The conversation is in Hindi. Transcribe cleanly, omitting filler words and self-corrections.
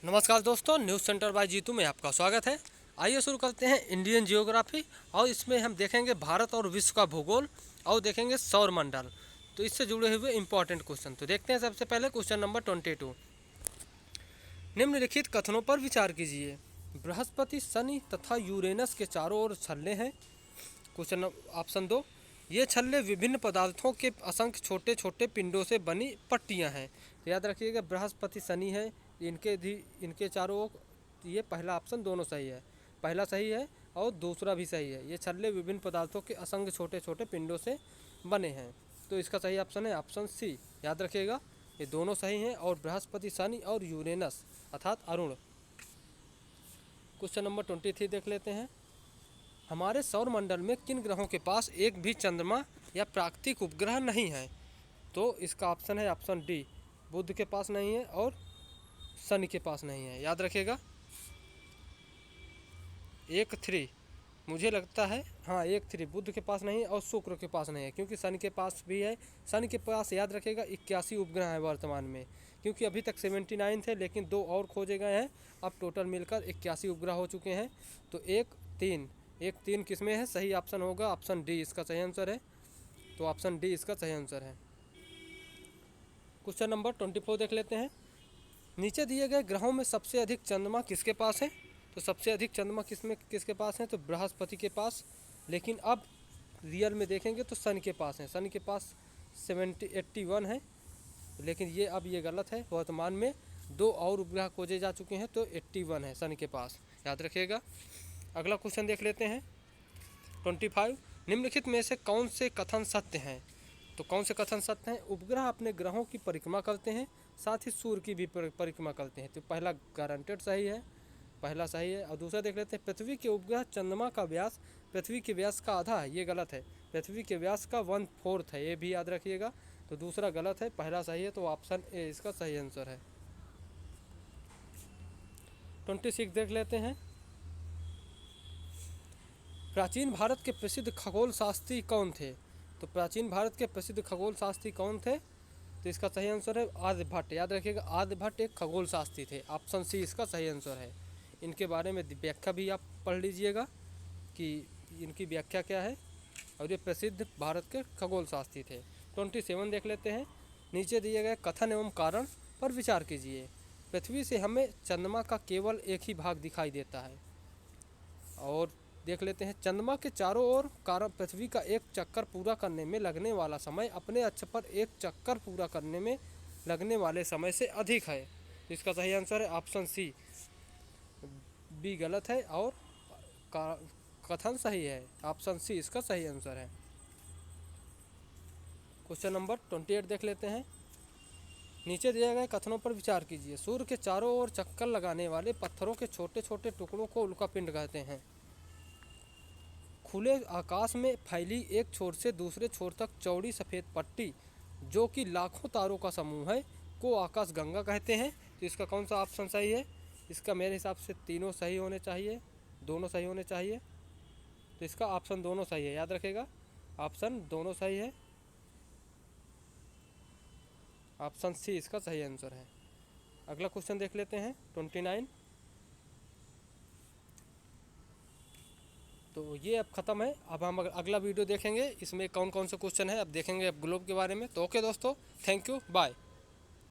नमस्कार दोस्तों, न्यूज़ सेंटर बाय जीतू में आपका स्वागत है। आइए शुरू करते हैं इंडियन जियोग्राफी। और इसमें हम देखेंगे भारत और विश्व का भूगोल और देखेंगे सौर मंडल। तो इससे जुड़े हुए इंपॉर्टेंट क्वेश्चन तो देखते हैं। सबसे पहले क्वेश्चन नंबर 22। निम्नलिखित कथनों पर विचार कीजिए। बृहस्पति, शनि तथा यूरेनस के चारों ओर छल्ले हैं। क्वेश्चन ऑप्शन 2, ये छल्ले विभिन्न पदार्थों के असंख्य छोटे छोटे पिंडों से बनी पट्टियां हैं। याद रखिएगा, बृहस्पति, शनि है, इनके चारों ओर ये पहला ऑप्शन दोनों सही है। पहला सही है और दूसरा भी सही है। ये छल्ले विभिन्न पदार्थों के असंख्य छोटे छोटे पिंडों से बने हैं। तो इसका सही ऑप्शन है ऑप्शन सी। याद रखिएगा, ये दोनों सही हैं। और बृहस्पति, शनि और यूरेनस अर्थात अरुण। क्वेश्चन नंबर 23 देख लेते हैं। हमारे सौर मंडल में किन ग्रहों के पास एक भी चंद्रमा या प्राकृतिक उपग्रह नहीं है? तो इसका ऑप्शन है ऑप्शन डी। बुध के पास नहीं है और शनि के पास नहीं है। याद रखिएगा, 1-3 मुझे लगता है, हाँ 1-3 बुध के पास नहीं है और शुक्र के पास नहीं है, क्योंकि शनि के पास भी है। शनि के पास याद रखिएगा 81 उपग्रह है वर्तमान में, क्योंकि अभी तक 79 थे लेकिन 2 और खोजे गए हैं। अब टोटल मिलकर 81 उपग्रह हो चुके हैं। तो 1-3 किसमें है? सही ऑप्शन होगा ऑप्शन डी, इसका सही आंसर है। तो ऑप्शन डी इसका सही आंसर है। क्वेश्चन नंबर 24 देख लेते हैं। नीचे दिए गए ग्रहों में सबसे अधिक चंद्रमा किसके पास है? तो सबसे अधिक चंद्रमा किसके पास है? तो बृहस्पति के पास। लेकिन अब रियल में देखेंगे तो शनि के पास है। शनि के पास 81 है, लेकिन ये गलत है। वर्तमान में 2 और उपग्रह खोजे जा चुके हैं, तो 81 है शनि के पास। याद रखिएगा। अगला क्वेश्चन देख लेते हैं 25। निम्नलिखित में से कौन से कथन सत्य हैं? तो कौन से कथन सत्य हैं? उपग्रह अपने ग्रहों की परिक्रमा करते हैं, साथ ही सूर्य की भी परिक्रमा करते हैं। तो पहला गारंटेड सही है, पहला सही है। और दूसरा देख लेते हैं। पृथ्वी के उपग्रह चंद्रमा का व्यास पृथ्वी के व्यास का आधा है। ये गलत है, पृथ्वी के व्यास का 1/4 है। ये भी याद रखिएगा। तो दूसरा गलत है, पहला सही है। तो ऑप्शन ए इसका सही आंसर है। 26 देख लेते हैं। प्राचीन भारत के प्रसिद्ध खगोल शास्त्री कौन थे? तो प्राचीन भारत के प्रसिद्ध खगोल शास्त्री कौन थे? तो इसका सही आंसर है आर्यभट्ट। याद रखिएगा, आर्यभट्ट एक खगोल शास्त्री थे। ऑप्शन सी इसका सही आंसर है। इनके बारे में व्याख्या भी आप पढ़ लीजिएगा कि इनकी व्याख्या क्या है। और ये प्रसिद्ध भारत के खगोल शास्त्री थे। 27 देख लेते हैं। नीचे दिए गए कथन एवं कारण पर विचार कीजिए। पृथ्वी से हमें चंद्रमा का केवल एक ही भाग दिखाई देता है। और देख लेते हैं, चंद्रमा के चारों ओर कारण पृथ्वी का एक चक्कर पूरा करने में लगने वाला समय अपने अक्ष पर एक चक्कर पूरा करने में लगने वाले समय से अधिक है। तो इसका सही आंसर है ऑप्शन सी। बी गलत है और कथन सही है। ऑप्शन सी इसका सही आंसर है। क्वेश्चन नंबर 28 देख लेते हैं। नीचे दिए गए कथनों पर विचार कीजिए। सूर्य के चारों ओर चक्कर लगाने वाले पत्थरों के छोटे छोटे टुकड़ों को उल्कापिंड कहते हैं। खुले आकाश में फैली एक छोर से दूसरे छोर तक चौड़ी सफ़ेद पट्टी, जो कि लाखों तारों का समूह है, को आकाश गंगा कहते हैं। तो इसका कौन सा ऑप्शन सही है? इसका मेरे हिसाब से तीनों सही होने चाहिए, दोनों सही होने चाहिए। तो इसका ऑप्शन दोनों सही है। याद रखेगा, ऑप्शन दोनों सही है। ऑप्शन सी इसका सही आंसर है। अगला क्वेश्चन देख लेते हैं 29। तो ये अब ख़त्म है। अब हम अगला वीडियो देखेंगे, इसमें कौन कौन से क्वेश्चन है अब देखेंगे, अब ग्लोब के बारे में। तो ओके दोस्तों, थैंक यू, बाय।